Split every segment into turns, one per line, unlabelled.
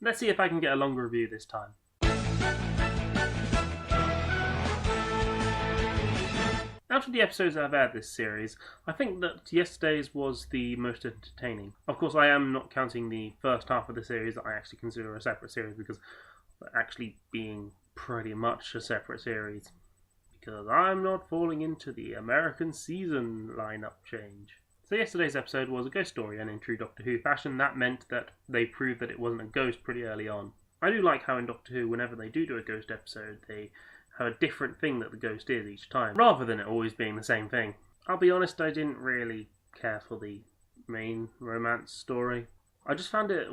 Let's see if I can get a longer review this time. Out of the episodes that I've aired this series, I think that yesterday's was the most entertaining. Of course, I am not counting the first half of the series that I actually consider a separate series, because actually being pretty much a separate series. Because I'm not falling into the American season lineup change. So yesterday's episode was a ghost story, and in true Doctor Who fashion, that meant that they proved that it wasn't a ghost pretty early on. I do like how in Doctor Who, whenever they do a ghost episode, they have a different thing that the ghost is each time, rather than it always being the same thing. I'll be honest, I didn't really care for the main romance story. I just found it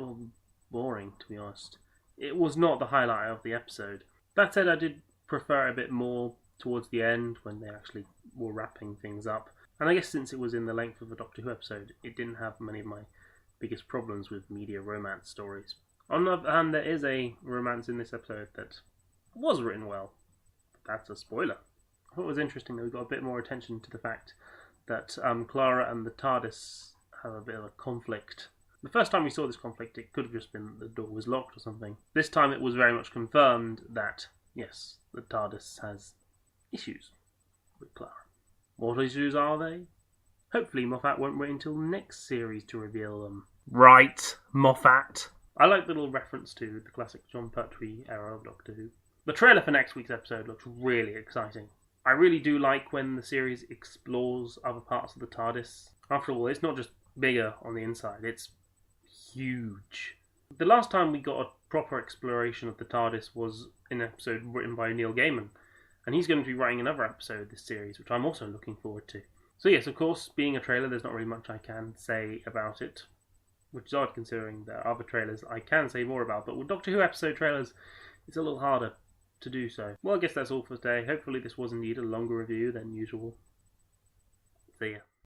boring, to be honest. It was not the highlight of the episode. That said, I did prefer a bit more towards the end, when they actually were wrapping things up. And I guess since it was in the length of a Doctor Who episode, it didn't have many of my biggest problems with media romance stories. On the other hand, there is a romance in this episode that was written well. That's a spoiler. I thought it was interesting that we got a bit more attention to the fact that Clara and the TARDIS have a bit of a conflict. The first time we saw this conflict, it could have just been that the door was locked or something. This time it was very much confirmed that, yes, the TARDIS has issues with Clara. What issues are they? Hopefully Moffat won't wait until next series to reveal them. Right, Moffat. I like the little reference to the classic John Pertwee era of Doctor Who. The trailer for next week's episode looks really exciting. I really do like when the series explores other parts of the TARDIS. After all, it's not just bigger on the inside, it's huge. The last time we got a proper exploration of the TARDIS was in an episode written by Neil Gaiman, and he's going to be writing another episode of this series, which I'm also looking forward to. So yes, of course, being a trailer, there's not really much I can say about it, which is odd considering there are other trailers I can say more about, but with Doctor Who episode trailers, it's a little harder to do so. Well, I guess that's all for today. Hopefully this was indeed a longer review than usual. See ya.